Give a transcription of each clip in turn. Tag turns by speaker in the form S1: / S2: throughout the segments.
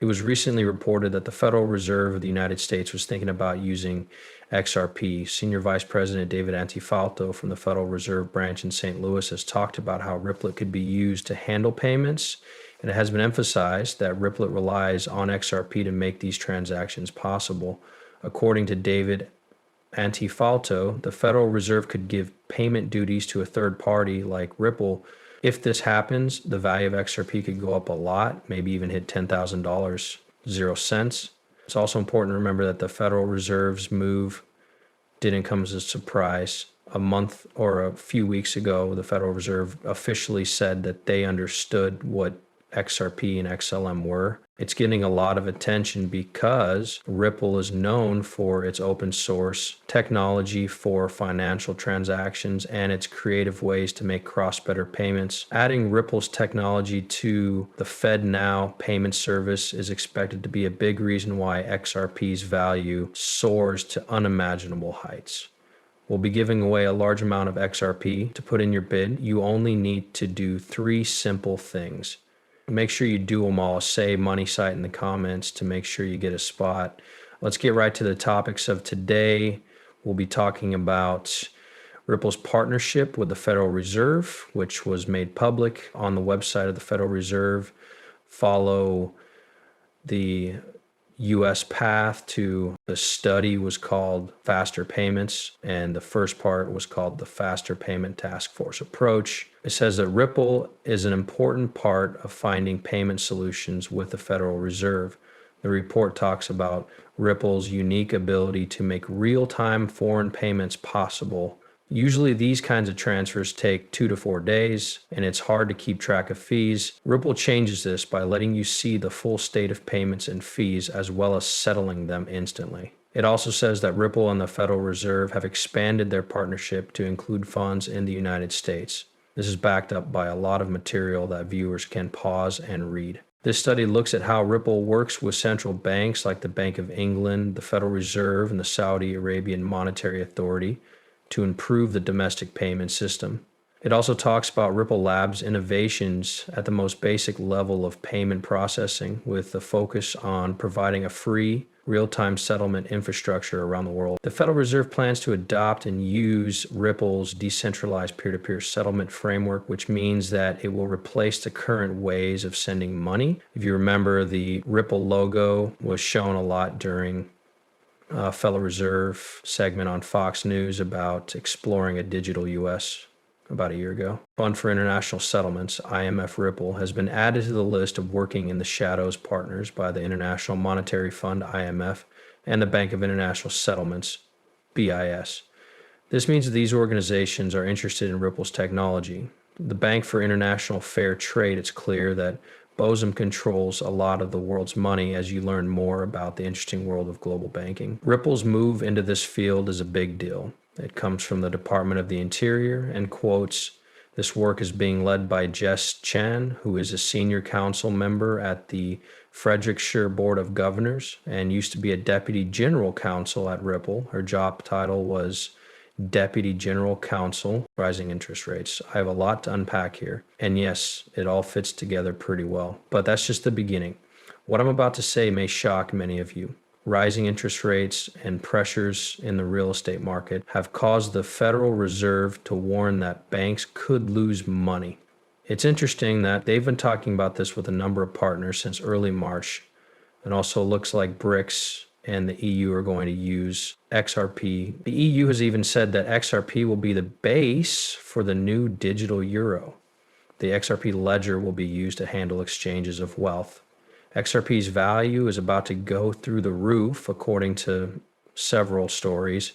S1: It was recently reported that the Federal Reserve of the United States was thinking about using XRP. Senior Vice President David Antifalto from the Federal Reserve Branch in St. Louis has talked about how Ripple could be used to handle payments, and it has been emphasized that Ripple relies on XRP to make these transactions possible. According to David Antifalto, the Federal Reserve could give payment duties to a third party like Ripple. If this happens, the value of XRP could go up a lot, maybe even hit $10,000, 0 cents. It's also important to remember that the Federal Reserve's move didn't come as a surprise. A month or a few weeks ago, the Federal Reserve officially said that they understood what XRP and XLM were. It's getting a lot of attention because Ripple is known for its open source technology for financial transactions and its creative ways to make cross-border payments. Adding Ripple's technology to the FedNow payment service is expected to be a big reason why XRP's value soars to unimaginable heights. We'll be giving away a large amount of XRP. To put in your bid, you only need to do 3 simple things. Make sure you do them all. Say money site in the comments to make sure you get a spot. Let's get right to the topics of today. We'll be talking about Ripple's partnership with the Federal Reserve, which was made public on the website of the Federal Reserve. Follow the U.S. path to the study was called Faster Payments, and the first part was called the Faster Payment Task Force Approach. It says that Ripple is an important part of finding payment solutions with the Federal Reserve. The report talks about Ripple's unique ability to make real-time foreign payments possible. Usually these kinds of transfers take 2 to 4 days, and it's hard to keep track of fees. Ripple changes this by letting you see the full state of payments and fees as well as settling them instantly. It also says that Ripple and the Federal Reserve have expanded their partnership to include funds in the United States. This is backed up by a lot of material that viewers can pause and read. This study looks at how Ripple works with central banks like the Bank of England, the Federal Reserve, and the Saudi Arabian Monetary Authority to improve the domestic payment system. It also talks about Ripple Labs' innovations at the most basic level of payment processing, with the focus on providing a free, real-time settlement infrastructure around the world. The Federal Reserve plans to adopt and use Ripple's decentralized peer-to-peer settlement framework, which means that it will replace the current ways of sending money. If you remember, the Ripple logo was shown a lot during Federal Reserve segment on Fox News about exploring a digital U.S. about a year ago. Fund for International Settlements, IMF Ripple, has been added to the list of working in the shadows partners by the International Monetary Fund, IMF, and the Bank of International Settlements, BIS. This means that these organizations are interested in Ripple's technology. The Bank for International Fair Trade, it's clear that BOSM controls a lot of the world's money as you learn more about the interesting world of global banking. Ripple's move into this field is a big deal. It comes from the Department of the Interior and quotes, "This work is being led by Jess Chan, who is a senior council member at the Frederickshire Board of Governors and used to be a deputy general counsel at Ripple. Her job title was Deputy General Counsel, rising interest rates." I have a lot to unpack here. And yes, it all fits together pretty well. But that's just the beginning. What I'm about to say may shock many of you. Rising interest rates and pressures in the real estate market have caused the Federal Reserve to warn that banks could lose money. It's interesting that they've been talking about this with a number of partners since early March. It also looks like BRICS and the EU are going to use XRP. The EU has even said that XRP will be the base for the new digital euro. The XRP ledger will be used to handle exchanges of wealth. XRP's value is about to go through the roof, according to several stories.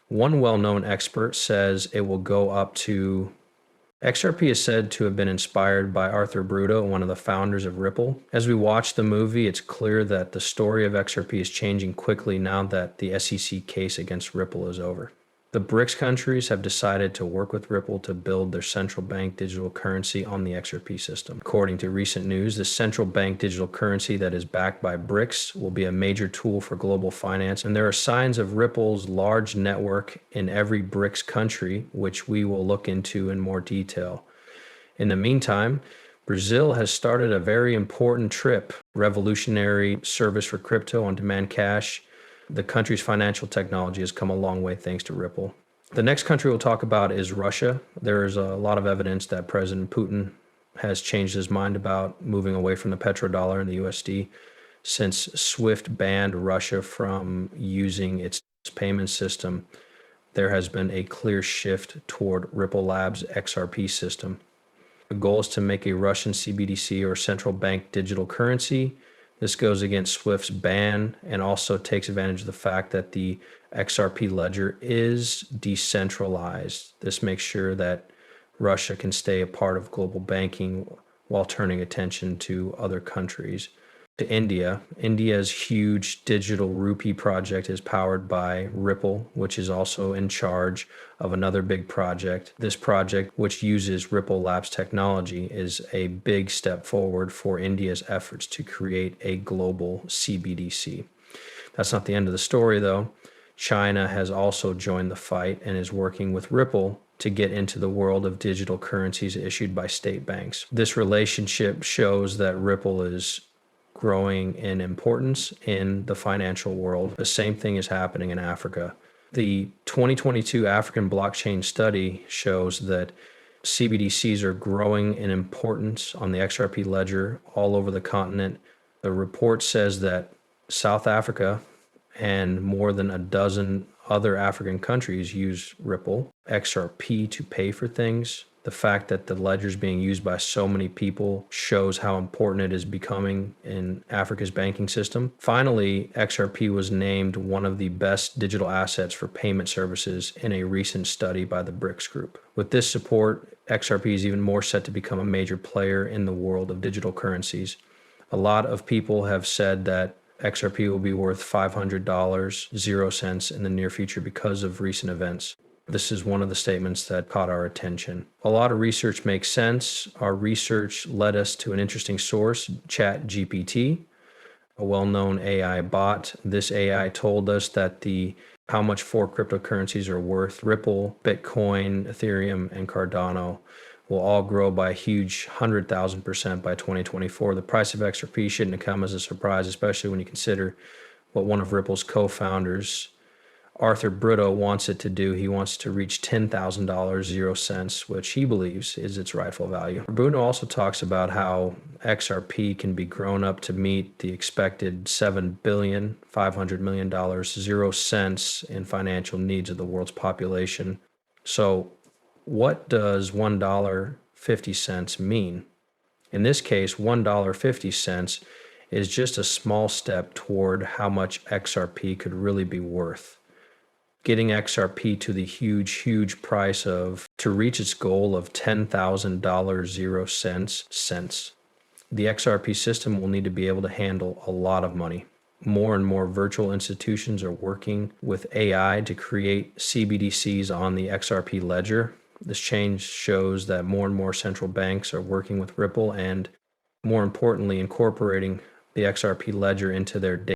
S1: One well-known expert says it will go up to XRP is said to have been inspired by Arthur Bruto, one of the founders of Ripple. As we watch the movie, it's clear that the story of XRP is changing quickly now that the SEC case against Ripple is over. The BRICS countries have decided to work with Ripple to build their central bank digital currency on the XRP system. According to recent news, the central bank digital currency that is backed by BRICS will be a major tool for global finance, and there are signs of Ripple's large network in every BRICS country, which we will look into in more detail. In the meantime, Brazil has started a very important trip, revolutionary service for crypto on demand cash. The country's financial technology has come a long way thanks to Ripple. The next country we'll talk about is Russia. There is a lot of evidence that President Putin has changed his mind about moving away from the petrodollar and the USD since SWIFT banned Russia from using its payment system. There has been a clear shift toward Ripple Labs' XRP system. The goal is to make a Russian CBDC or central bank digital currency. This goes against SWIFT's ban and also takes advantage of the fact that the XRP ledger is decentralized. This makes sure that Russia can stay a part of global banking while turning attention to other countries. To India. India's huge digital rupee project is powered by Ripple, which is also in charge of another big project. This project, which uses Ripple Labs technology, is a big step forward for India's efforts to create a global CBDC. That's not the end of the story, though. China has also joined the fight and is working with Ripple to get into the world of digital currencies issued by state banks. This relationship shows that Ripple is growing in importance in the financial world. The same thing is happening in Africa. The 2022 African blockchain study shows that CBDCs are growing in importance on the XRP ledger all over the continent. The report says that South Africa and more than a dozen other African countries use Ripple XRP to pay for things. The fact that the ledger is being used by so many people shows how important it is becoming in Africa's banking system. Finally, XRP was named one of the best digital assets for payment services in a recent study by the BRICS group. With this support, XRP is even more set to become a major player in the world of digital currencies. A lot of people have said that XRP will be worth $500, 0 cents in the near future because of recent events. This is one of the statements that caught our attention. A lot of research makes sense. Our research led us to an interesting source, ChatGPT, a well-known AI bot. This AI told us that how much 4 cryptocurrencies are worth. Ripple, Bitcoin, Ethereum, and Cardano will all grow by a huge 100,000% by 2024. The price of XRP shouldn't come as a surprise, especially when you consider what one of Ripple's co-founders, Arthur Brito, wants it to do. He wants to reach $10,000, 0 cents, which he believes is its rightful value. Bruno also talks about how XRP can be grown up to meet the expected $7 billion, $500 million, 0 cents in financial needs of the world's population. So what does $1.50 mean? In this case, $1.50 is just a small step toward how much XRP could really be worth. Getting XRP to the huge price to reach its goal of $10,000, 0 cents. The XRP system will need to be able to handle a lot of money. More and more virtual institutions are working with AI to create CBDCs on the XRP ledger. This change shows that more and more central banks are working with Ripple and, more importantly, incorporating the XRP ledger into their